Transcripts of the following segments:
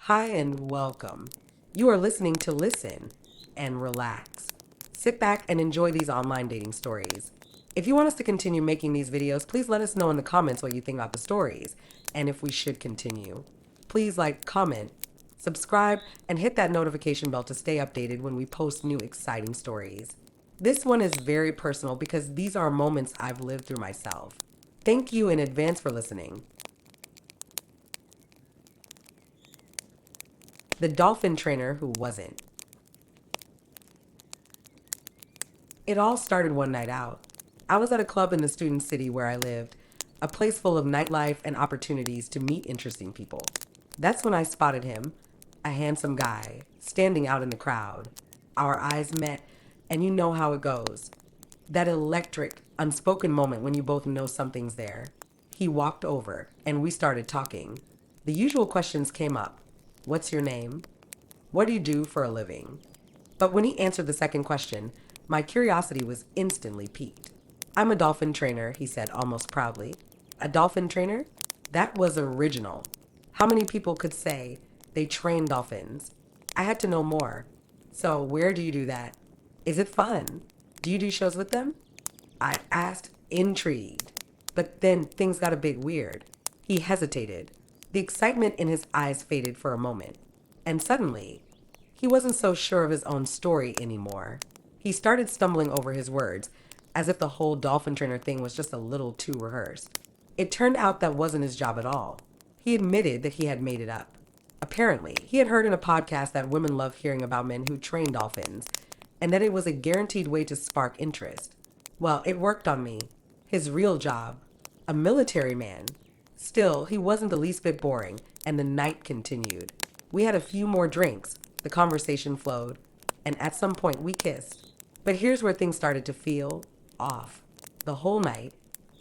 Hi and welcome. You are listening to Listen and Relax. Sit back and enjoy these online dating stories. If you want us to continue making these videos, please let us know in the comments what you think about the stories and if we should continue. Please like, comment, subscribe, and hit that notification bell to stay updated when we post new exciting stories. This one is very personal because these are moments I've lived through myself. Thank you in advance for listening. The dolphin trainer who wasn't. It all started one night out. I was at a club in the student city where I lived, a place full of nightlife and opportunities to meet interesting people. That's when I spotted him, a handsome guy, standing out in the crowd. Our eyes met, and you know how it goes. That electric, unspoken moment when you both know something's there. He walked over, and we started talking. The usual questions came up. What's your name? What do you do for a living? But when he answered the second question, my curiosity was instantly piqued. I'm a dolphin trainer, he said almost proudly. A dolphin trainer? That was original. How many people could say they train dolphins? I had to know more. So, where do you do that? Is it fun? Do you do shows with them? I asked, intrigued. But then things got a bit weird. He hesitated. The excitement in his eyes faded for a moment. And suddenly, he wasn't so sure of his own story anymore. He started stumbling over his words, as if the whole dolphin trainer thing was just a little too rehearsed. It turned out that wasn't his job at all. He admitted that he had made it up. Apparently, he had heard in a podcast that women love hearing about men who train dolphins, and that it was a guaranteed way to spark interest. Well, it worked on me. His real job, a military man. Still, he wasn't the least bit boring, and the night continued. We had a few more drinks, the conversation flowed, and at some point we kissed. But here's where things started to feel off. The whole night,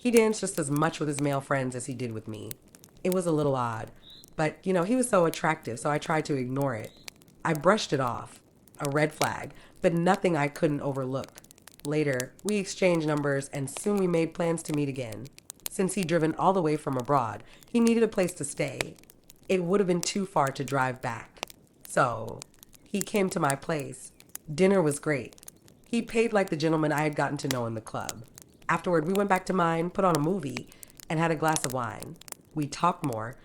he danced just as much with his male friends as he did with me. It was a little odd, but he was so attractive, so I tried to ignore it. I brushed it off, a red flag, but nothing I couldn't overlook. Later, we exchanged numbers and soon we made plans to meet again. Since he'd driven all the way from abroad, he needed a place to stay. It would have been too far to drive back. So, he came to my place. Dinner was great. He paid like the gentleman I had gotten to know in the club. Afterward, we went back to mine, put on a movie, and had a glass of wine. We talked more,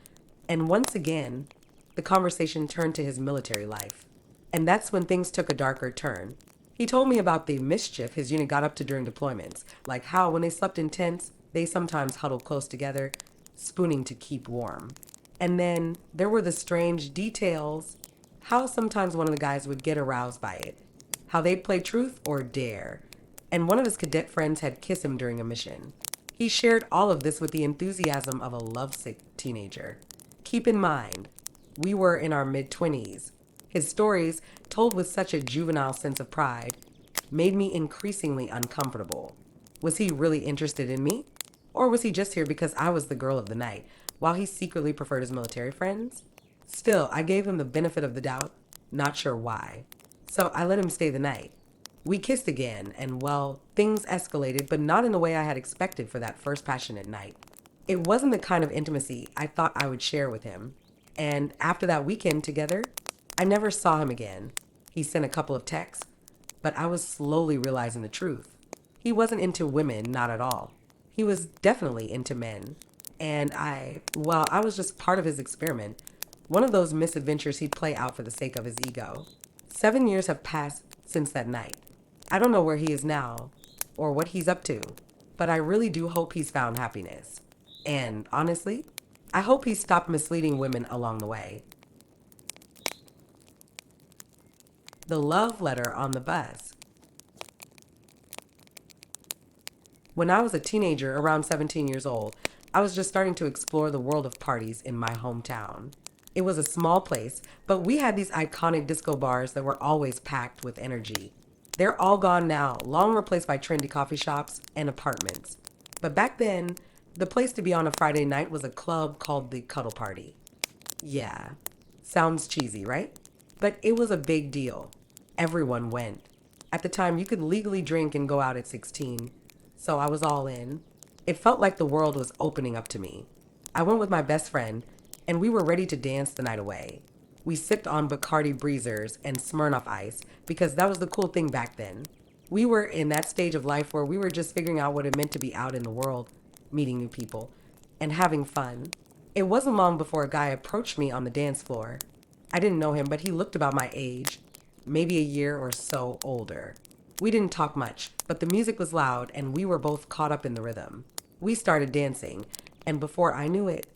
and once again, the conversation turned to his military life. And that's when things took a darker turn. He told me about the mischief his unit got up to during deployments, like how when they slept in tents, they sometimes huddled close together, spooning to keep warm. And then there were the strange details, how sometimes one of the guys would get aroused by it, how they'd play truth or dare, and one of his cadet friends had kissed him during a mission. He shared all of this with the enthusiasm of a lovesick teenager. Keep in mind, we were in our mid-20s. His stories, told with such a juvenile sense of pride, made me increasingly uncomfortable. Was he really interested in me? Or was he just here because I was the girl of the night, while he secretly preferred his military friends? Still, I gave him the benefit of the doubt, not sure why. So I let him stay the night. We kissed again, and well, things escalated, but not in the way I had expected for that first passionate night. It wasn't the kind of intimacy I thought I would share with him. And after that weekend together, I never saw him again. He sent a couple of texts, but I was slowly realizing the truth. He wasn't into women, not at all. He was definitely into men. And I was just part of his experiment. One of those misadventures he'd play out for the sake of his ego. 7 years have passed since that night. I don't know where he is now, or what he's up to, but I really do hope he's found happiness. And honestly, I hope he stopped misleading women along the way. The love letter on the bus. When I was a teenager, around 17 years old, I was just starting to explore the world of parties in my hometown. It was a small place, but we had these iconic disco bars that were always packed with energy. They're all gone now, long replaced by trendy coffee shops and apartments. But back then, the place to be on a Friday night was a club called the Cuddle Party. Yeah, sounds cheesy, right? But it was a big deal. Everyone went. At the time, you could legally drink and go out at 16. So I was all in. It felt like the world was opening up to me. I went with my best friend, and we were ready to dance the night away. We sipped on Bacardi Breezers and Smirnoff Ice because that was the cool thing back then. We were in that stage of life where we were just figuring out what it meant to be out in the world, meeting new people, and having fun. It wasn't long before a guy approached me on the dance floor. I didn't know him, but he looked about my age, maybe a year or so older. We didn't talk much, but the music was loud and we were both caught up in the rhythm. We started dancing, and before I knew it,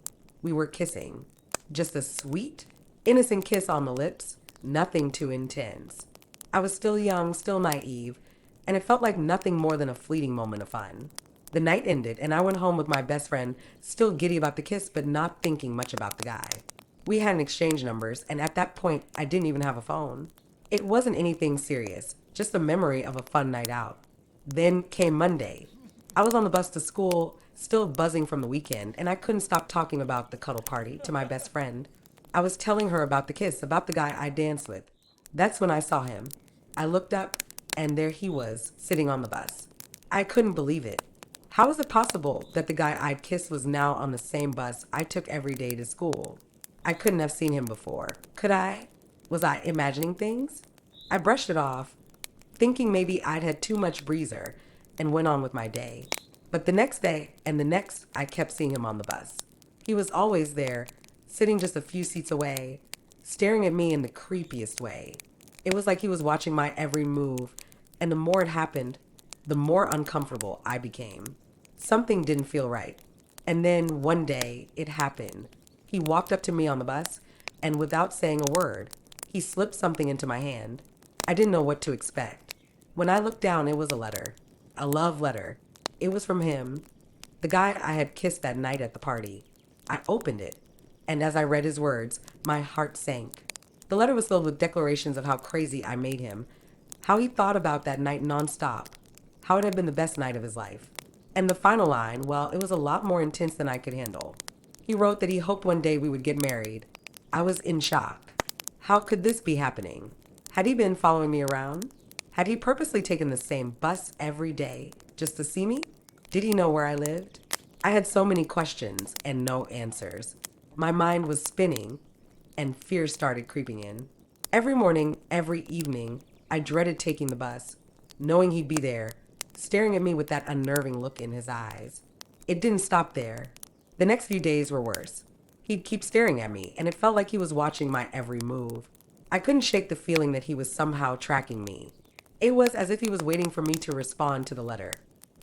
we were kissing. Just a sweet, innocent kiss on the lips, nothing too intense. I was still young, still naive, and it felt like nothing more than a fleeting moment of fun. The night ended, and I went home with my best friend, still giddy about the kiss, but not thinking much about the guy. We hadn't exchanged numbers, and at that point, I didn't even have a phone. It wasn't anything serious, just a memory of a fun night out. Then came Monday. I was on the bus to school, still buzzing from the weekend, and I couldn't stop talking about the cuddle party to my best friend. I was telling her about the kiss, about the guy I danced with. That's when I saw him. I looked up, and there he was, sitting on the bus. I couldn't believe it. How was it possible that the guy I'd kissed was now on the same bus I took every day to school? I couldn't have seen him before. Could I? Was I imagining things? I brushed it off, thinking maybe I'd had too much breezer, and went on with my day. But the next day and the next, I kept seeing him on the bus. He was always there, sitting just a few seats away, staring at me in the creepiest way. It was like he was watching my every move, and the more it happened, the more uncomfortable I became. Something didn't feel right. And then one day, it happened. He walked up to me on the bus, and without saying a word, he slipped something into my hand. I didn't know what to expect. When I looked down, it was a letter. A love letter. It was from him, the guy I had kissed that night at the party. I opened it, and as I read his words, my heart sank. The letter was filled with declarations of how crazy I made him, how he thought about that night nonstop, how it had been the best night of his life. And the final line, well, it was a lot more intense than I could handle. He wrote that he hoped one day we would get married. I was in shock. How could this be happening? Had he been following me around? Had he purposely taken the same bus every day just to see me? Did he know where I lived? I had so many questions and no answers. My mind was spinning and fear started creeping in. Every morning, every evening, I dreaded taking the bus, knowing he'd be there, staring at me with that unnerving look in his eyes. It didn't stop there. The next few days were worse. He'd keep staring at me, and it felt like he was watching my every move. I couldn't shake the feeling that he was somehow tracking me. It was as if he was waiting for me to respond to the letter.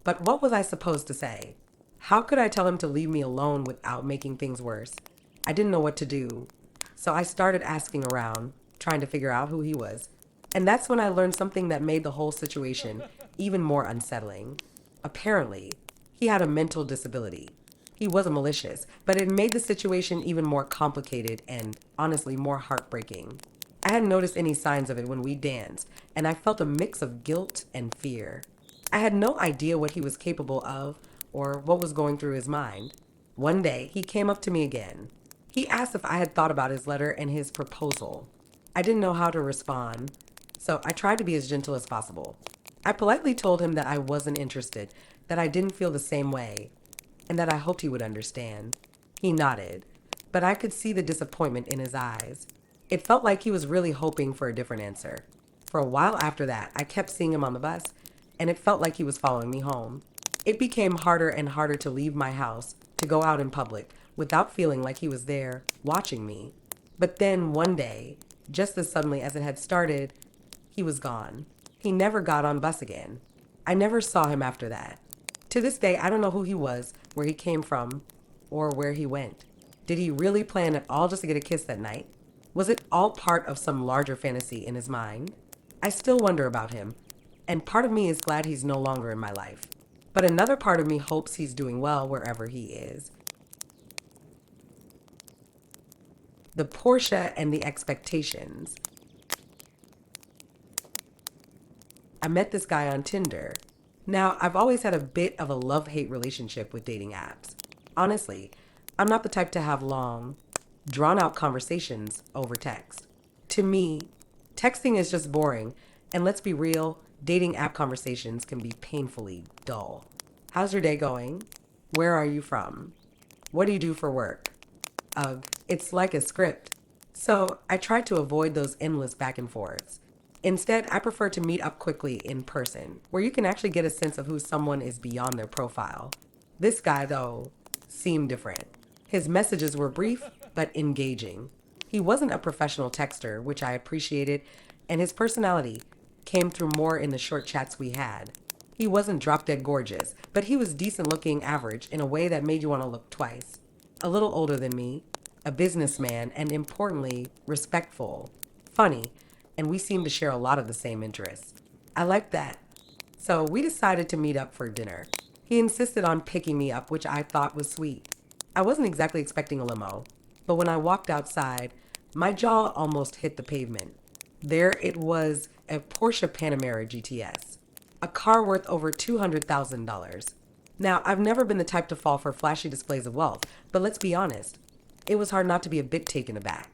But what was I supposed to say? How could I tell him to leave me alone without making things worse? I didn't know what to do. So I started asking around, trying to figure out who he was. And that's when I learned something that made the whole situation even more unsettling. Apparently, he had a mental disability. He wasn't malicious, but it made the situation even more complicated and, honestly, more heartbreaking. I hadn't noticed any signs of it when we danced, and I felt a mix of guilt and fear. I had no idea what he was capable of or what was going through his mind. One day, he came up to me again. He asked if I had thought about his letter and his proposal. I didn't know how to respond, so I tried to be as gentle as possible. I politely told him that I wasn't interested, that I didn't feel the same way, and that I hoped he would understand. He nodded, but I could see the disappointment in his eyes. It felt like he was really hoping for a different answer. For a while after that, I kept seeing him on the bus, and it felt like he was following me home. It became harder and harder to leave my house, to go out in public, without feeling like he was there, watching me. But then one day, just as suddenly as it had started, he was gone. He never got on bus again. I never saw him after that. To this day, I don't know who he was, where he came from, or where he went. Did he really plan at all just to get a kiss that night? Was it all part of some larger fantasy in his mind? I still wonder about him, and part of me is glad he's no longer in my life. But another part of me hopes he's doing well wherever he is. The Portia and the expectations. I met this guy on Tinder. Now, I've always had a bit of a love-hate relationship with dating apps. Honestly, I'm not the type to have long, drawn-out conversations over text. To me, texting is just boring, and let's be real, dating app conversations can be painfully dull. How's your day going? Where are you from? What do you do for work? Ugh, it's like a script. So I tried to avoid those endless back and forths. Instead, I prefer to meet up quickly in person, where you can actually get a sense of who someone is beyond their profile. This guy, though, seemed different. His messages were brief but engaging. He wasn't a professional texter, which I appreciated, and his personality came through more in the short chats we had. He wasn't drop dead gorgeous, but he was decent looking average in a way that made you want to look twice. A little older than me, a businessman, and importantly, respectful, funny, and we seemed to share a lot of the same interests. I liked that. So we decided to meet up for dinner. He insisted on picking me up, which I thought was sweet. I wasn't exactly expecting a limo, but when I walked outside, my jaw almost hit the pavement. There it was, a Porsche Panamera GTS, a car worth over $200,000. Now, I've never been the type to fall for flashy displays of wealth, but let's be honest, it was hard not to be a bit taken aback.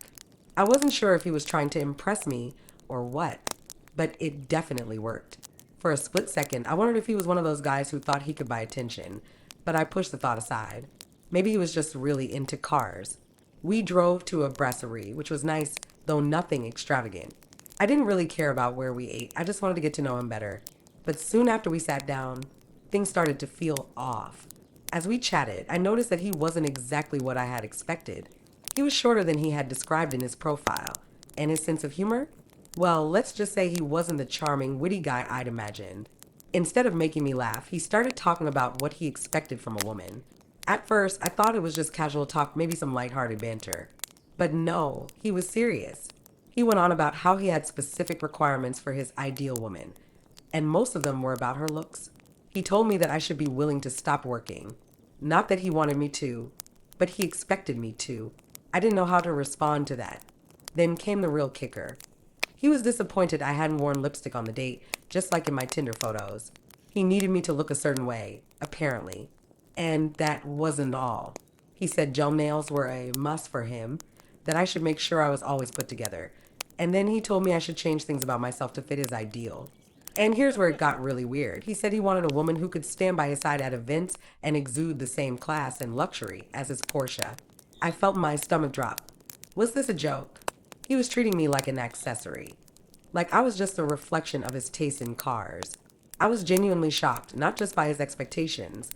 I wasn't sure if he was trying to impress me or what, but it definitely worked. For a split second, I wondered if he was one of those guys who thought he could buy attention, but I pushed the thought aside. Maybe he was just really into cars. We drove to a brasserie, which was nice, though nothing extravagant. I didn't really care about where we ate, I just wanted to get to know him better. But soon after we sat down, things started to feel off. As we chatted, I noticed that he wasn't exactly what I had expected. He was shorter than he had described in his profile, and his sense of humor? Well, let's just say he wasn't the charming, witty guy I'd imagined. Instead of making me laugh, he started talking about what he expected from a woman. At first, I thought it was just casual talk, maybe some lighthearted banter. But no, he was serious. He went on about how he had specific requirements for his ideal woman, and most of them were about her looks. He told me that I should be willing to stop working. Not that he wanted me to, but he expected me to. I didn't know how to respond to that. Then came the real kicker. He was disappointed I hadn't worn lipstick on the date, just like in my Tinder photos. He needed me to look a certain way, apparently. And that wasn't all. He said gel nails were a must for him, that I should make sure I was always put together. And then he told me I should change things about myself to fit his ideal. And here's where it got really weird. He said he wanted a woman who could stand by his side at events and exude the same class and luxury as his Porsche. I felt my stomach drop. Was this a joke? He was treating me like an accessory. Like I was just a reflection of his taste in cars. I was genuinely shocked, not just by his expectations,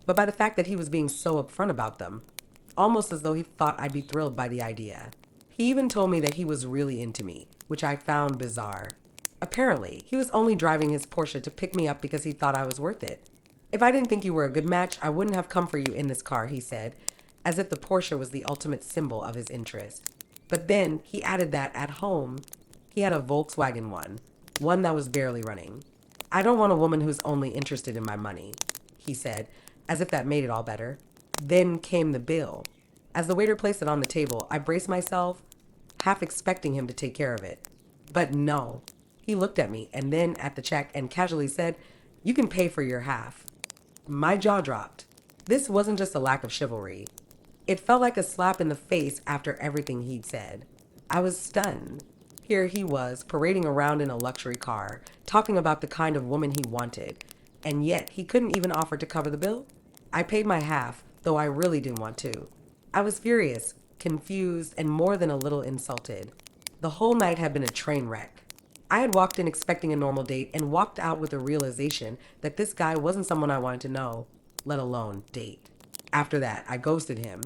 but by the fact that he was being so upfront about them. Almost as though he thought I'd be thrilled by the idea. He even told me that he was really into me, which I found bizarre. Apparently, he was only driving his Porsche to pick me up because he thought I was worth it. If I didn't think you were a good match, I wouldn't have come for you in this car, he said, as if the Porsche was the ultimate symbol of his interest. But then he added that at home, he had a Volkswagen one that was barely running. I don't want a woman who's only interested in my money, he said, as if that made it all better. Then came the bill. As the waiter placed it on the table, I braced myself, half expecting him to take care of it. But no. He looked at me and then at the check and casually said, "You can pay for your half." My jaw dropped. This wasn't just a lack of chivalry. It felt like a slap in the face after everything he'd said. I was stunned. Here he was, parading around in a luxury car, talking about the kind of woman he wanted, and yet he couldn't even offer to cover the bill? I paid my half, though I really didn't want to. I was furious, confused, and more than a little insulted. The whole night had been a train wreck. I had walked in expecting a normal date and walked out with the realization that this guy wasn't someone I wanted to know, let alone date. After that, I ghosted him.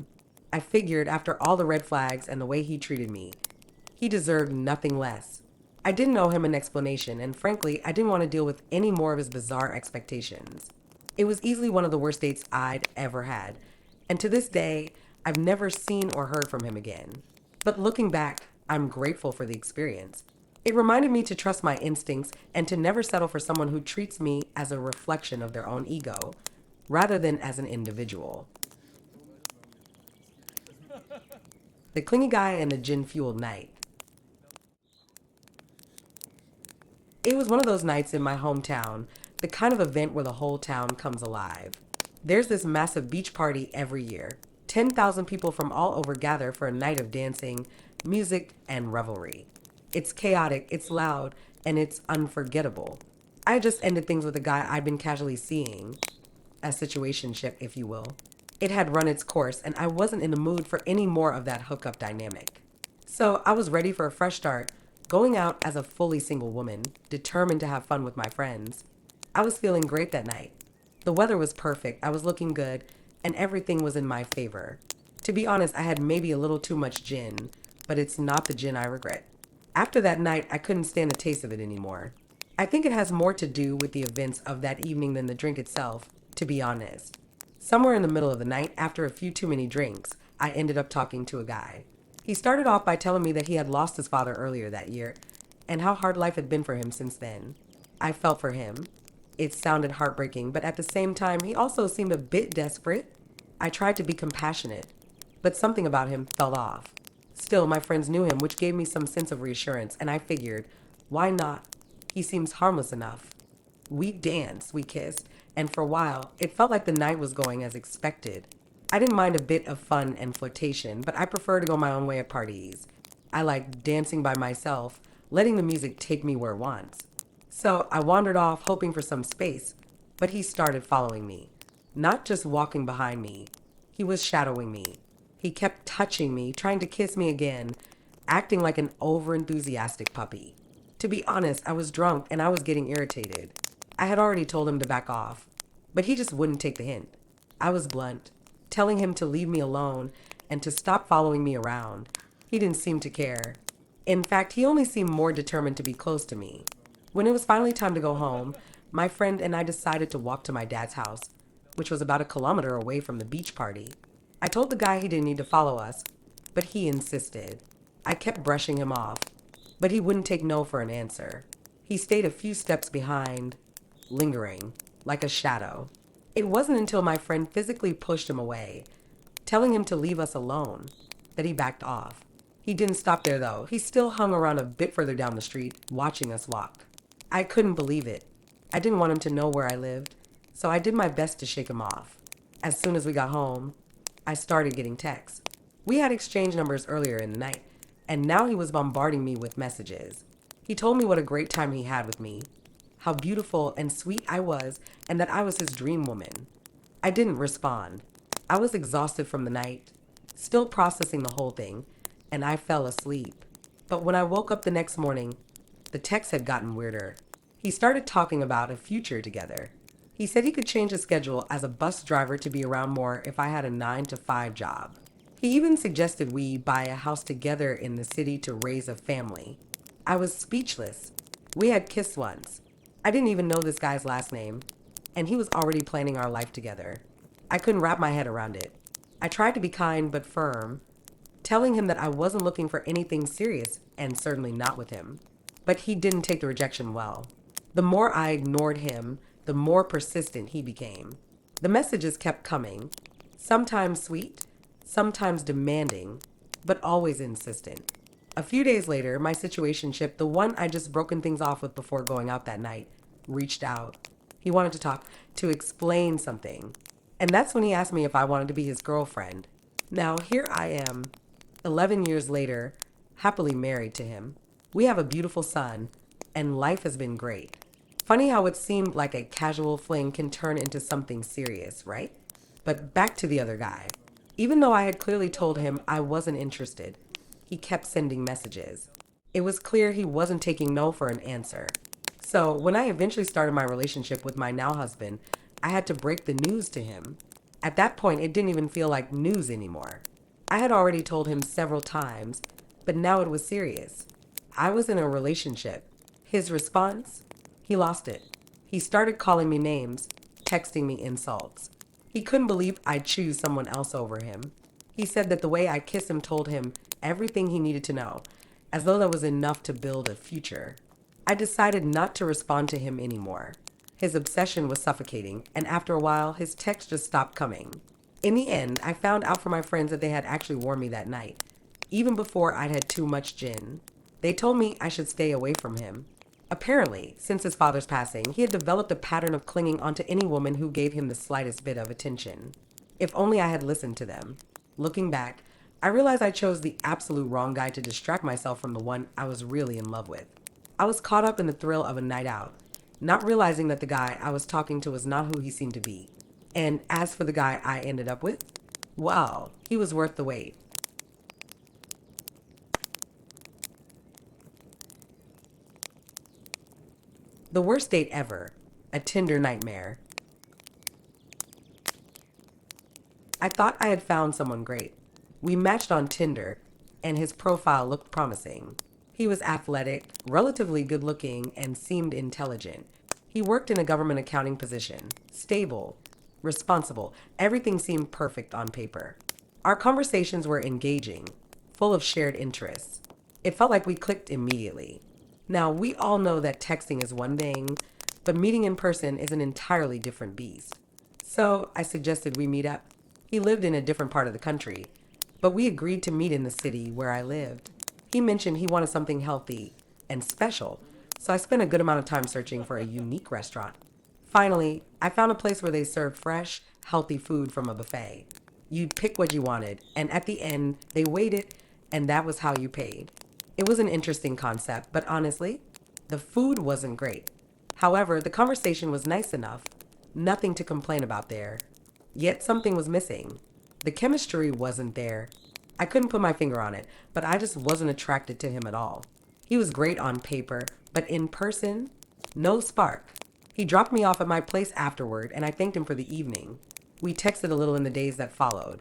I figured after all the red flags and the way he treated me, he deserved nothing less. I didn't owe him an explanation, and frankly, I didn't want to deal with any more of his bizarre expectations. It was easily one of the worst dates I'd ever had, and to this day, I've never seen or heard from him again. But looking back, I'm grateful for the experience. It reminded me to trust my instincts and to never settle for someone who treats me as a reflection of their own ego, rather than as an individual. The clingy guy and the gin-fueled night. It was one of those nights in my hometown, the kind of event where the whole town comes alive. There's this massive beach party every year. 10,000 people from all over gather for a night of dancing, music, and revelry. It's chaotic, it's loud, and it's unforgettable. I just ended things with a guy I'd been casually seeing. A situationship, if you will. It had run its course, and I wasn't in the mood for any more of that hookup dynamic. So I was ready for a fresh start, going out as a fully single woman, determined to have fun with my friends. I was feeling great that night. The weather was perfect, I was looking good, and everything was in my favor. To be honest, I had maybe a little too much gin, but it's not the gin I regret. After that night, I couldn't stand the taste of it anymore. I think it has more to do with the events of that evening than the drink itself, to be honest. Somewhere in the middle of the night, after a few too many drinks, I ended up talking to a guy. He started off by telling me that he had lost his father earlier that year and how hard life had been for him since then. I felt for him. It sounded heartbreaking, but at the same time, he also seemed a bit desperate. I tried to be compassionate, but something about him fell off. Still, my friends knew him, which gave me some sense of reassurance, and I figured, why not? He seems harmless enough. We danced, we kissed, and for a while, it felt like the night was going as expected. I didn't mind a bit of fun and flirtation, but I prefer to go my own way at parties. I like dancing by myself, letting the music take me where it wants. So I wandered off, hoping for some space, but he started following me. Not just walking behind me, he was shadowing me. He kept touching me, trying to kiss me again, acting like an overenthusiastic puppy. To be honest, I was drunk and I was getting irritated. I had already told him to back off, but he just wouldn't take the hint. I was blunt, telling him to leave me alone and to stop following me around. He didn't seem to care. In fact, he only seemed more determined to be close to me. When it was finally time to go home, my friend and I decided to walk to my dad's house, which was about a kilometer away from the beach party. I told the guy he didn't need to follow us, but he insisted. I kept brushing him off, but he wouldn't take no for an answer. He stayed a few steps behind, lingering, like a shadow. It wasn't until my friend physically pushed him away, telling him to leave us alone, that he backed off. He didn't stop there though. He still hung around a bit further down the street, watching us walk. I couldn't believe it. I didn't want him to know where I lived, so I did my best to shake him off. As soon as we got home, I started getting texts. We had exchanged numbers earlier in the night, and now he was bombarding me with messages. He told me what a great time he had with me, how beautiful and sweet I was, and that I was his dream woman. I didn't respond. I was exhausted from the night, still processing the whole thing, and I fell asleep. But when I woke up the next morning, the text had gotten weirder. He started talking about a future together. He said he could change his schedule as a bus driver to be around more if I had a 9 to 5 job. He even suggested we buy a house together in the city to raise a family. I was speechless. We had kissed once. I didn't even know this guy's last name, and he was already planning our life together. I couldn't wrap my head around it. I tried to be kind but firm, telling him that I wasn't looking for anything serious, and certainly not with him. But he didn't take the rejection well. The more I ignored him, the more persistent he became. The messages kept coming, sometimes sweet, sometimes demanding, but always insistent. A few days later, my situationship, the one I just broken things off with before going out that night, reached out. He wanted to talk, to explain something. And that's when he asked me if I wanted to be his girlfriend. Now, here I am, 11 years later, happily married to him. We have a beautiful son, and life has been great. Funny how it seemed like a casual fling can turn into something serious, right? But back to the other guy. Even though I had clearly told him I wasn't interested, he kept sending messages. It was clear he wasn't taking no for an answer. So when I eventually started my relationship with my now husband, I had to break the news to him. At that point, it didn't even feel like news anymore. I had already told him several times, but now it was serious. I was in a relationship. His response? He lost it. He started calling me names, texting me insults. He couldn't believe I'd choose someone else over him. He said that the way I kissed him told him everything he needed to know, as though that was enough to build a future. I decided not to respond to him anymore. His obsession was suffocating, and after a while, his texts just stopped coming. In the end, I found out from my friends that they had actually warned me that night, even before I'd had too much gin. They told me I should stay away from him. Apparently, since his father's passing, he had developed a pattern of clinging onto any woman who gave him the slightest bit of attention. If only I had listened to them. Looking back, I realized I chose the absolute wrong guy to distract myself from the one I was really in love with. I was caught up in the thrill of a night out, not realizing that the guy I was talking to was not who he seemed to be. And as for the guy I ended up with, well, he was worth the wait. The worst date ever. A Tinder nightmare. I thought I had found someone great. We matched on Tinder, and his profile looked promising. He was athletic, relatively good looking, and seemed intelligent. He worked in a government accounting position, stable, responsible. Everything seemed perfect on paper. Our conversations were engaging, full of shared interests. It felt like we clicked immediately. Now, we all know that texting is one thing, but meeting in person is an entirely different beast. So I suggested we meet up. He lived in a different part of the country, but we agreed to meet in the city where I lived. He mentioned he wanted something healthy and special, so I spent a good amount of time searching for a unique restaurant. Finally, I found a place where they served fresh, healthy food from a buffet. You'd pick what you wanted, and at the end, they weighed it, and that was how you paid. It was an interesting concept, but honestly, the food wasn't great. However, the conversation was nice enough. Nothing to complain about there. Yet something was missing. The chemistry wasn't there. I couldn't put my finger on it, but I just wasn't attracted to him at all. He was great on paper, but in person, no spark. He dropped me off at my place afterward, and I thanked him for the evening. We texted a little in the days that followed,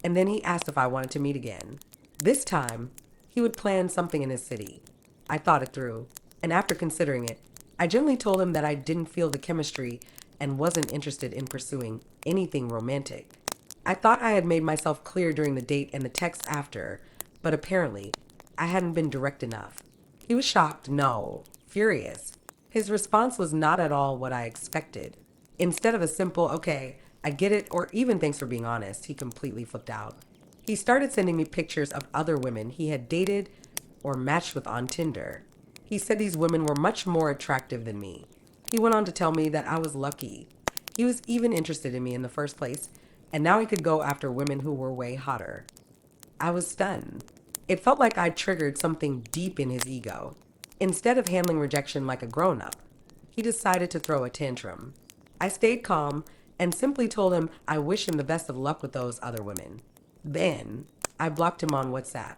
and then he asked if I wanted to meet again. This time, he would plan something in his city. I thought it through, and after considering it, I gently told him that I didn't feel the chemistry and wasn't interested in pursuing anything romantic. I thought I had made myself clear during the date and the text after, but apparently I hadn't been direct enough. He was shocked, no, furious. His response was not at all what I expected. Instead of a simple, okay, I get it, or even thanks for being honest, he completely flipped out. He started sending me pictures of other women he had dated or matched with on Tinder. He said these women were much more attractive than me. He went on to tell me that I was lucky. He was even interested in me in the first place, and now he could go after women who were way hotter. I was stunned. It felt like I'd triggered something deep in his ego. Instead of handling rejection like a grown-up, he decided to throw a tantrum. I stayed calm and simply told him I wish him the best of luck with those other women. Then, I blocked him on WhatsApp.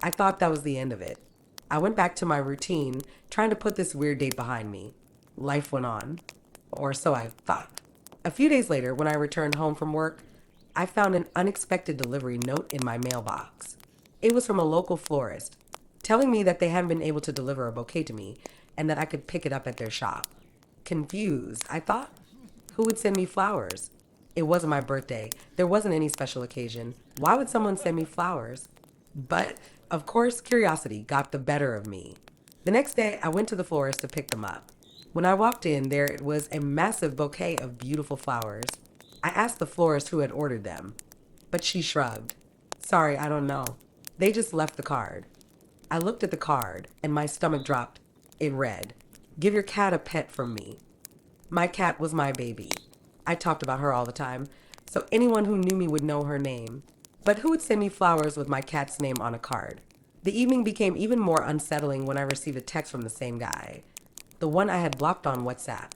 I thought that was the end of it. I went back to my routine, trying to put this weird date behind me. Life went on. Or so I thought. A few days later, when I returned home from work, I found an unexpected delivery note in my mailbox. It was from a local florist, telling me that they hadn't been able to deliver a bouquet to me and that I could pick it up at their shop. Confused, I thought, who would send me flowers? It wasn't my birthday. There wasn't any special occasion. Why would someone send me flowers? But, of course, curiosity got the better of me. The next day, I went to the florist to pick them up. When I walked in, there it was a massive bouquet of beautiful flowers. I asked the florist who had ordered them, but she shrugged. Sorry, I don't know. They just left the card. I looked at the card, and my stomach dropped. It read, "Give your cat a pet from me." My cat was my baby. I talked about her all the time, so anyone who knew me would know her name. But who would send me flowers with my cat's name on a card? The evening became even more unsettling when I received a text from the same guy, the one I had blocked on WhatsApp.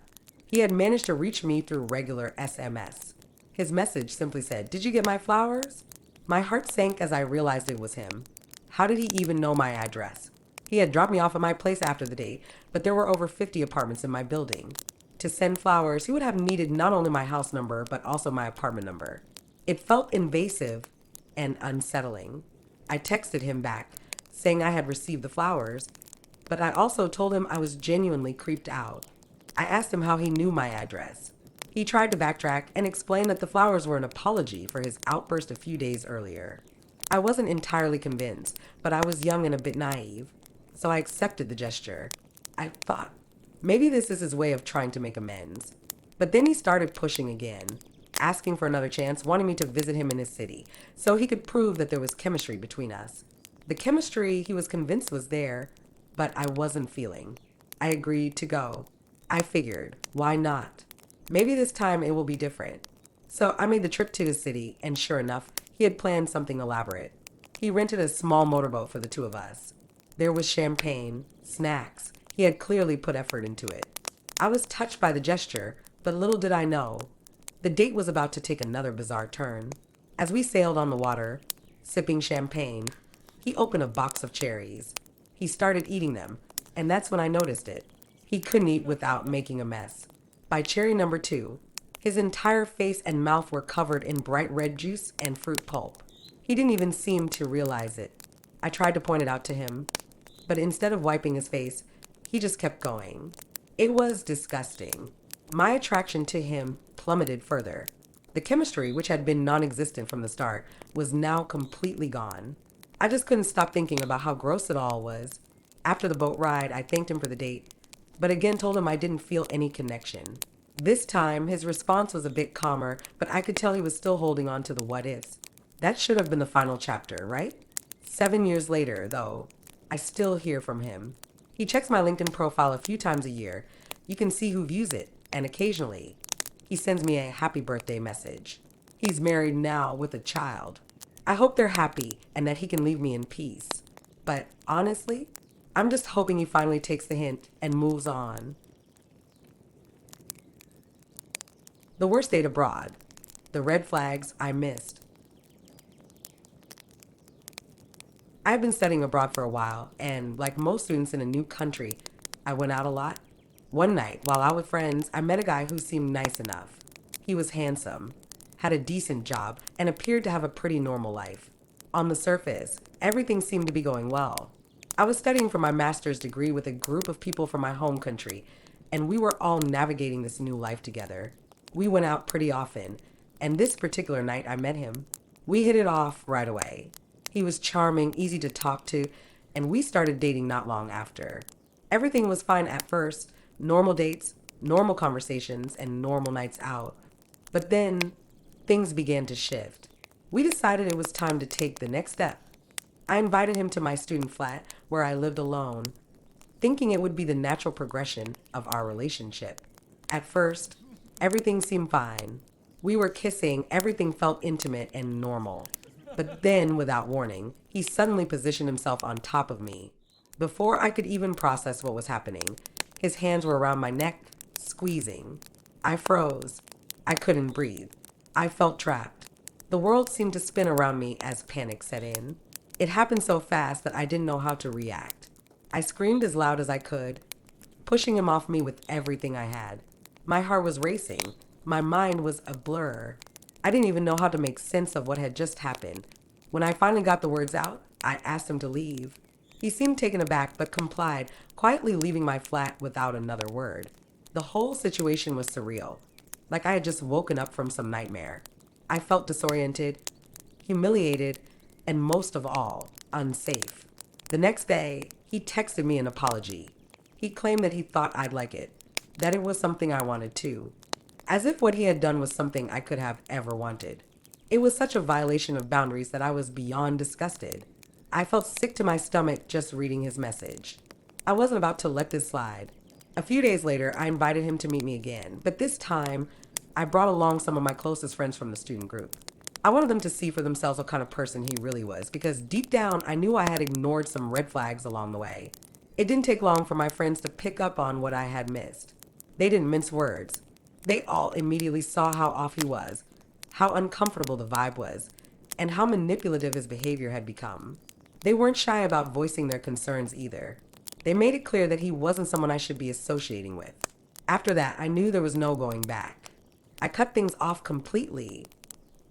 He had managed to reach me through regular SMS. His message simply said, "Did you get my flowers?" My heart sank as I realized it was him. How did he even know my address? He had dropped me off at my place after the date, but there were over 50 apartments in my building. To send flowers, he would have needed not only my house number, but also my apartment number. It felt invasive and unsettling. I texted him back, saying I had received the flowers, but I also told him I was genuinely creeped out. I asked him how he knew my address. He tried to backtrack and explain that the flowers were an apology for his outburst a few days earlier. I wasn't entirely convinced, but I was young and a bit naive, so I accepted the gesture. I thought, maybe this is his way of trying to make amends. But then he started pushing again, asking for another chance, wanting me to visit him in his city, so he could prove that there was chemistry between us. The chemistry he was convinced was there, but I wasn't feeling. I agreed to go. I figured, why not? Maybe this time it will be different. So I made the trip to his city, and sure enough, he had planned something elaborate. He rented a small motorboat for the two of us. There was champagne, snacks. He had clearly put effort into it. I was touched by the gesture, but little did I know. The date was about to take another bizarre turn. As we sailed on the water, sipping champagne, he opened a box of cherries. He started eating them, and that's when I noticed it. He couldn't eat without making a mess. By cherry number two, his entire face and mouth were covered in bright red juice and fruit pulp. He didn't even seem to realize it. I tried to point it out to him, but instead of wiping his face, he just kept going. It was disgusting. My attraction to him plummeted further. The chemistry, which had been non existent from the start, was now completely gone. I just couldn't stop thinking about how gross it all was. After the boat ride, I thanked him for the date, but again told him I didn't feel any connection. This time, his response was a bit calmer, but I could tell he was still holding on to the what ifs. That should have been the final chapter, right? 7 years later, though, I still hear from him. He checks my LinkedIn profile a few times a year. You can see who views it, and occasionally, he sends me a happy birthday message. He's married now with a child. I hope they're happy and that he can leave me in peace. But honestly, I'm just hoping he finally takes the hint and moves on. The worst date abroad. The red flags I missed. I've been studying abroad for a while, and like most students in a new country, I went out a lot. One night, while out with friends, I met a guy who seemed nice enough. He was handsome, had a decent job, and appeared to have a pretty normal life. On the surface, everything seemed to be going well. I was studying for my master's degree with a group of people from my home country, and we were all navigating this new life together. We went out pretty often, and this particular night I met him. We hit it off right away. He was charming, easy to talk to, and we started dating not long after. Everything was fine at first, normal dates, normal conversations, and normal nights out. But then, things began to shift. We decided it was time to take the next step. I invited him to my student flat, where I lived alone, thinking it would be the natural progression of our relationship. At first, everything seemed fine. We were kissing, everything felt intimate and normal. But then, without warning, he suddenly positioned himself on top of me. Before I could even process what was happening, his hands were around my neck, squeezing. I froze. I couldn't breathe. I felt trapped. The world seemed to spin around me as panic set in. It happened so fast that I didn't know how to react. I screamed as loud as I could, pushing him off me with everything I had. My heart was racing. My mind was a blur. I didn't even know how to make sense of what had just happened. When I finally got the words out, I asked him to leave. He seemed taken aback but complied, quietly leaving my flat without another word. The whole situation was surreal, like I had just woken up from some nightmare. I felt disoriented, humiliated, and most of all, unsafe. The next day, he texted me an apology. He claimed that he thought I'd like it, that it was something I wanted too. As if what he had done was something I could have ever wanted. It was such a violation of boundaries that I was beyond disgusted. I felt sick to my stomach just reading his message. I wasn't about to let this slide. A few days later, I invited him to meet me again, but this time, I brought along some of my closest friends from the student group. I wanted them to see for themselves what kind of person he really was, because deep down, I knew I had ignored some red flags along the way. It didn't take long for my friends to pick up on what I had missed. They didn't mince words. They all immediately saw how off he was, how uncomfortable the vibe was, and how manipulative his behavior had become. They weren't shy about voicing their concerns either. They made it clear that he wasn't someone I should be associating with. After that, I knew there was no going back. I cut things off completely,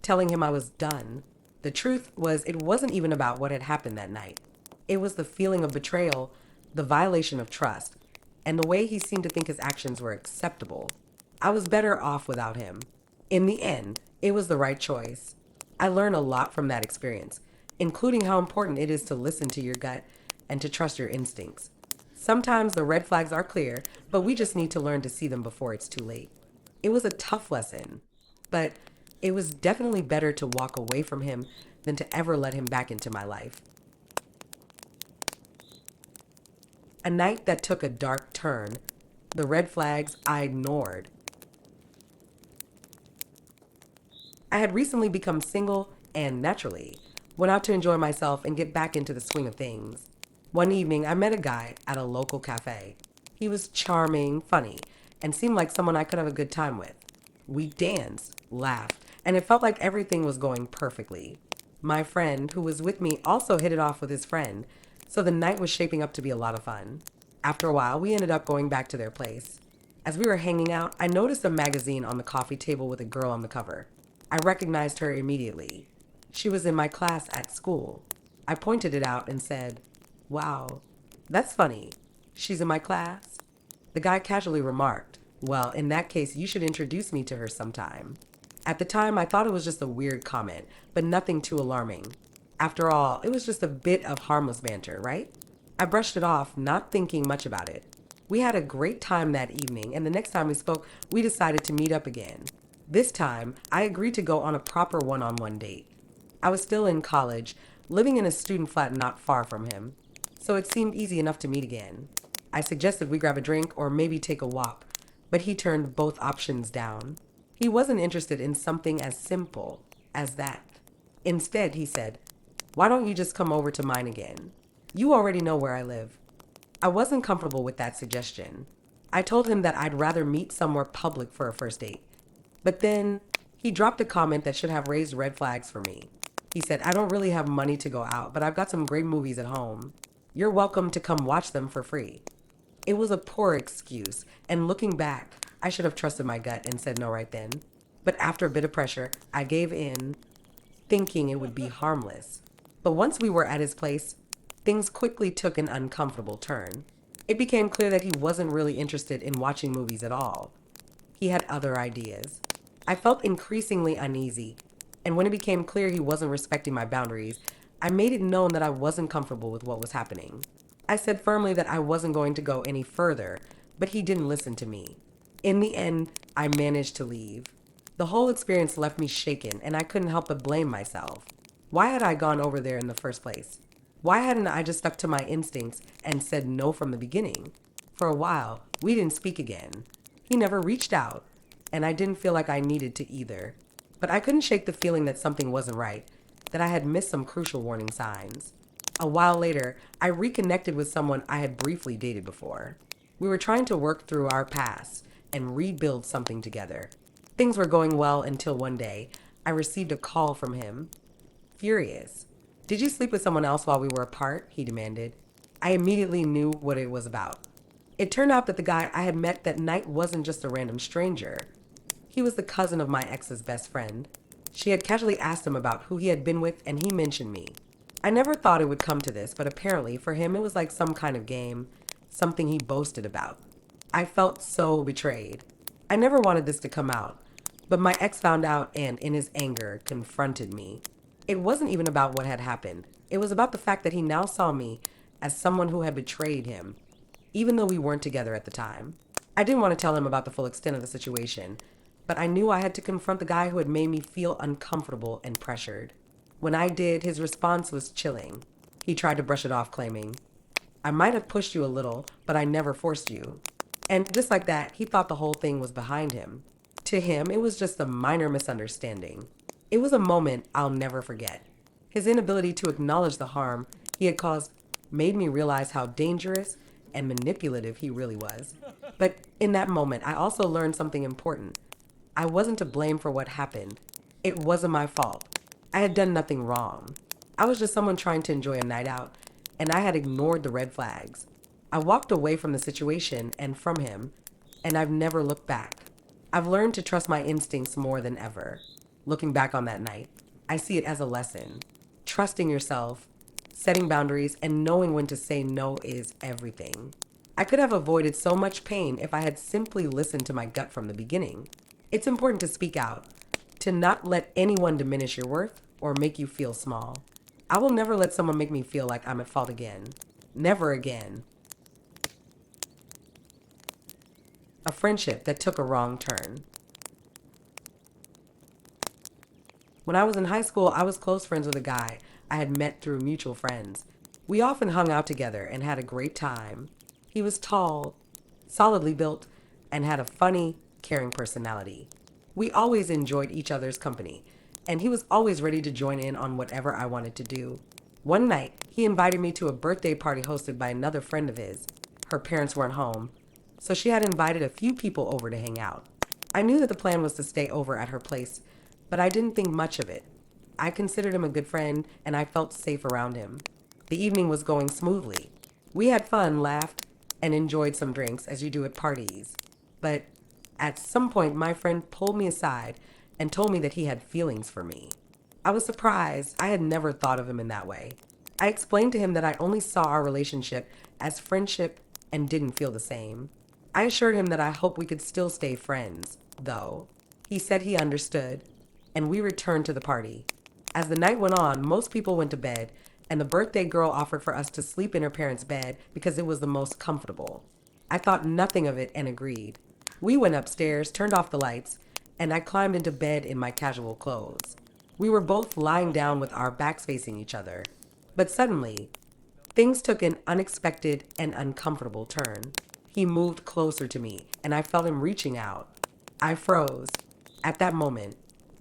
telling him I was done. The truth was, it wasn't even about what had happened that night. It was the feeling of betrayal, the violation of trust, and the way he seemed to think his actions were acceptable. I was better off without him. In the end, it was the right choice. I learned a lot from that experience, including how important it is to listen to your gut and to trust your instincts. Sometimes the red flags are clear, but we just need to learn to see them before it's too late. It was a tough lesson, but it was definitely better to walk away from him than to ever let him back into my life. A night that took a dark turn. The red flags I ignored. I had recently become single and naturally went out to enjoy myself and get back into the swing of things. One evening, I met a guy at a local cafe. He was charming, funny, and seemed like someone I could have a good time with. We danced, laughed, and it felt like everything was going perfectly. My friend, who was with me, also hit it off with his friend, so the night was shaping up to be a lot of fun. After a while, we ended up going back to their place. As we were hanging out, I noticed a magazine on the coffee table with a girl on the cover. I recognized her immediately. She was in my class at school. I pointed it out and said, "Wow, that's funny. She's in my class?" The guy casually remarked, "Well, in that case, you should introduce me to her sometime." At the time, I thought it was just a weird comment, but nothing too alarming. After all, it was just a bit of harmless banter, right? I brushed it off, not thinking much about it. We had a great time that evening, and the next time we spoke, we decided to meet up again. This time, I agreed to go on a proper one-on-one date. I was still in college, living in a student flat not far from him, so it seemed easy enough to meet again. I suggested we grab a drink or maybe take a walk, but he turned both options down. He wasn't interested in something as simple as that. Instead, he said, "Why don't you just come over to mine again? You already know where I live." I wasn't comfortable with that suggestion. I told him that I'd rather meet somewhere public for a first date. But then he dropped a comment that should have raised red flags for me. He said, "I don't really have money to go out, but I've got some great movies at home. You're welcome to come watch them for free." It was a poor excuse, and looking back, I should have trusted my gut and said no right then. But after a bit of pressure, I gave in, thinking it would be harmless. But once we were at his place, things quickly took an uncomfortable turn. It became clear that he wasn't really interested in watching movies at all. He had other ideas. I felt increasingly uneasy, and when it became clear he wasn't respecting my boundaries, I made it known that I wasn't comfortable with what was happening. I said firmly that I wasn't going to go any further, but he didn't listen to me. In the end, I managed to leave. The whole experience left me shaken, and I couldn't help but blame myself. Why had I gone over there in the first place? Why hadn't I just stuck to my instincts and said no from the beginning? For a while, we didn't speak again. He never reached out, and I didn't feel like I needed to either. But I couldn't shake the feeling that something wasn't right, that I had missed some crucial warning signs. A while later, I reconnected with someone I had briefly dated before. We were trying to work through our past and rebuild something together. Things were going well until one day, I received a call from him. Furious. "Did you sleep with someone else while we were apart?" he demanded. I immediately knew what it was about. It turned out that the guy I had met that night wasn't just a random stranger. He was the cousin of my ex's best friend. She had casually asked him about who he had been with, and he mentioned me. I never thought it would come to this, but apparently for him it was like some kind of game, something he boasted about. I felt so betrayed. I never wanted this to come out, but my ex found out and, in his anger, confronted me. It wasn't even about what had happened. It was about the fact that he now saw me as someone who had betrayed him, even though we weren't together at the time. I didn't want to tell him about the full extent of the situation, but I knew I had to confront the guy who had made me feel uncomfortable and pressured. When I did, his response was chilling. He tried to brush it off, claiming, "I might have pushed you a little, but I never forced you." And just like that, he thought the whole thing was behind him. To him, it was just a minor misunderstanding. It was a moment I'll never forget. His inability to acknowledge the harm he had caused made me realize how dangerous and manipulative he really was. But in that moment, I also learned something important. I wasn't to blame for what happened. It wasn't my fault. I had done nothing wrong. I was just someone trying to enjoy a night out, and I had ignored the red flags. I walked away from the situation and from him, and I've never looked back. I've learned to trust my instincts more than ever. Looking back on that night, I see it as a lesson. Trusting yourself, setting boundaries, and knowing when to say no is everything. I could have avoided so much pain if I had simply listened to my gut from the beginning. It's important to speak out, to not let anyone diminish your worth or make you feel small. I will never let someone make me feel like I'm at fault again. Never again. A friendship that took a wrong turn. When I was in high school, I was close friends with a guy I had met through mutual friends. We often hung out together and had a great time. He was tall, solidly built, and had a funny, caring personality. We always enjoyed each other's company, and he was always ready to join in on whatever I wanted to do. One night, he invited me to a birthday party hosted by another friend of his. Her parents weren't home, so she had invited a few people over to hang out. I knew that the plan was to stay over at her place, but I didn't think much of it. I considered him a good friend, and I felt safe around him. The evening was going smoothly. We had fun, laughed, and enjoyed some drinks as you do at parties. But at some point, my friend pulled me aside and told me that he had feelings for me. I was surprised. I had never thought of him in that way. I explained to him that I only saw our relationship as friendship and didn't feel the same. I assured him that I hoped we could still stay friends, though. He said he understood, and we returned to the party. As the night went on, most people went to bed, and the birthday girl offered for us to sleep in her parents' bed because it was the most comfortable. I thought nothing of it and agreed. We went upstairs, turned off the lights, and I climbed into bed in my casual clothes. We were both lying down with our backs facing each other. But suddenly, things took an unexpected and uncomfortable turn. He moved closer to me, and I felt him reaching out. I froze. At that moment,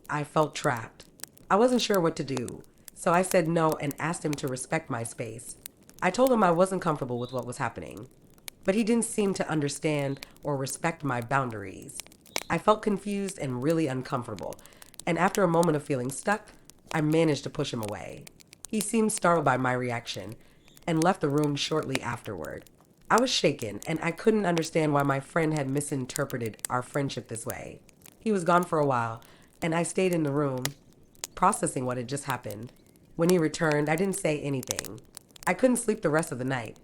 I felt trapped. I wasn't sure what to do, so I said no and asked him to respect my space. I told him I wasn't comfortable with what was happening, but he didn't seem to understand or respect my boundaries. I felt confused and really uncomfortable, and after a moment of feeling stuck, I managed to push him away. He seemed startled by my reaction and left the room shortly afterward. I was shaken, and I couldn't understand why my friend had misinterpreted our friendship this way. He was gone for a while, and I stayed in the room, processing what had just happened. When he returned, I didn't say anything. I couldn't sleep the rest of the night,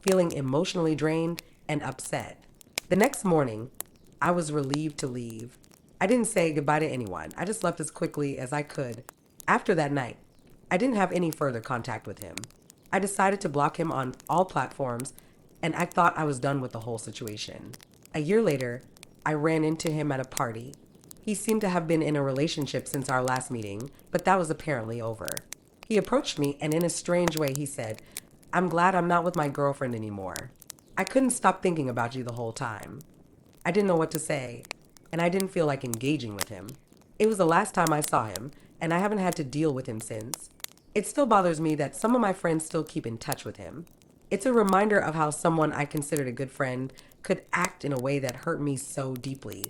feeling emotionally drained and upset. The next morning, I was relieved to leave. I didn't say goodbye to anyone. I just left as quickly as I could. After that night, I didn't have any further contact with him. I decided to block him on all platforms, and I thought I was done with the whole situation. A year later, I ran into him at a party. He seemed to have been in a relationship since our last meeting, but that was apparently over. He approached me, and in a strange way, he said, "I'm glad I'm not with my girlfriend anymore. I couldn't stop thinking about you the whole time." I didn't know what to say, and I didn't feel like engaging with him. It was the last time I saw him, and I haven't had to deal with him since. It still bothers me that some of my friends still keep in touch with him. It's a reminder of how someone I considered a good friend could act in a way that hurt me so deeply.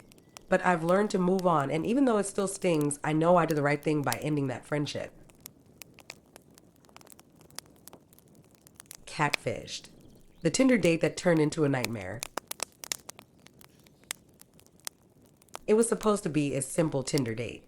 But I've learned to move on, and even though it still stings, I know I did the right thing by ending that friendship. Catfished. The Tinder date that turned into a nightmare. It was supposed to be a simple Tinder date.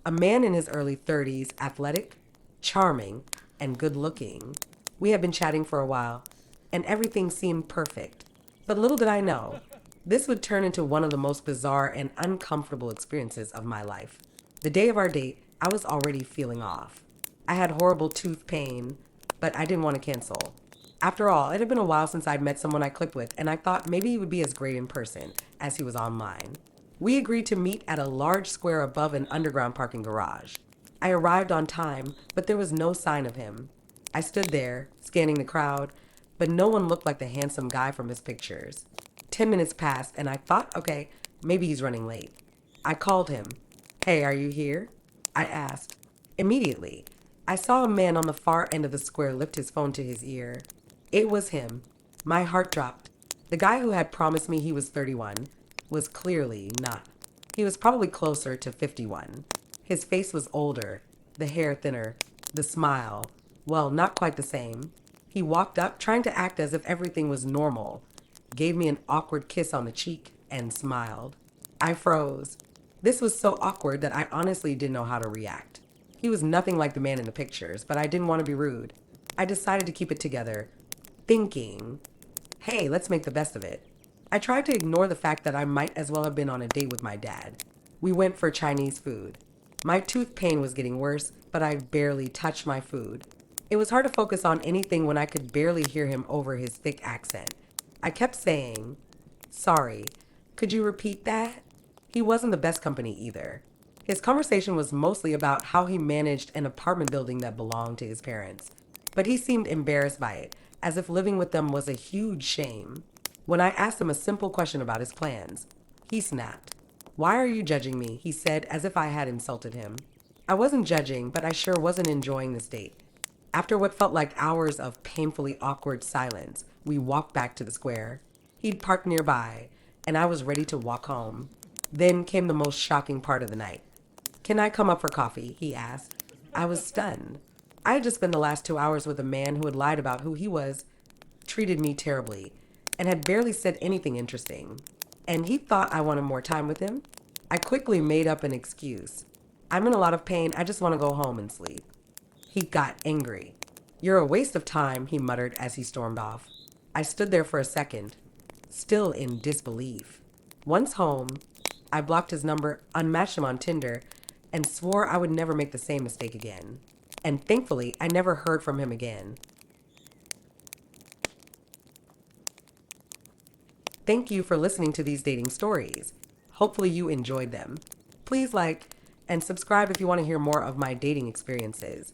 A man in his early 30s, athletic, charming, and good looking. We had been chatting for a while, and everything seemed perfect. But little did I know, this would turn into one of the most bizarre and uncomfortable experiences of my life. The day of our date, I was already feeling off. I had horrible tooth pain, but I didn't want to cancel. After all, it had been a while since I'd met someone I clicked with, and I thought maybe he would be as great in person as he was online. We agreed to meet at a large square above an underground parking garage. I arrived on time, but there was no sign of him. I stood there, scanning the crowd, but no one looked like the handsome guy from his pictures. 10 minutes passed, and I thought, okay, maybe he's running late. I called him. "Hey, are you here?" I asked. Immediately, I saw a man on the far end of the square lift his phone to his ear. It was him. My heart dropped. The guy who had promised me he was 31 was clearly not. He was probably closer to 51. His face was older, the hair thinner, the smile, well, not quite the same. He walked up, trying to act as if everything was normal, gave me an awkward kiss on the cheek, and smiled. I froze. This was so awkward that I honestly didn't know how to react. He was nothing like the man in the pictures, but I didn't want to be rude. I decided to keep it together, thinking, hey, let's make the best of it. I tried to ignore the fact that I might as well have been on a date with my dad. We went for Chinese food. My tooth pain was getting worse, but I barely touched my food. It was hard to focus on anything when I could barely hear him over his thick accent. I kept saying, "Sorry, could you repeat that?" He wasn't the best company either. His conversation was mostly about how he managed an apartment building that belonged to his parents, but he seemed embarrassed by it, as if living with them was a huge shame. When I asked him a simple question about his plans, he snapped. "Why are you judging me?" he said, as if I had insulted him. I wasn't judging, but I sure wasn't enjoying this date. After what felt like hours of painfully awkward silence, we walked back to the square. He'd parked nearby, and I was ready to walk home. Then came the most shocking part of the night. "Can I come up for coffee?" he asked. I was stunned. I had just spent the last 2 hours with a man who had lied about who he was, treated me terribly, and had barely said anything interesting. And he thought I wanted more time with him. I quickly made up an excuse. I'm in a lot of pain. I just want to go home and sleep. He got angry. You're a waste of time, he muttered as he stormed off. I stood there for a second, still in disbelief. Once home, I blocked his number, unmatched him on Tinder, and swore I would never make the same mistake again. And thankfully, I never heard from him again. Thank you for listening to these dating stories. Hopefully, you enjoyed them. Please like and subscribe if you want to hear more of my dating experiences.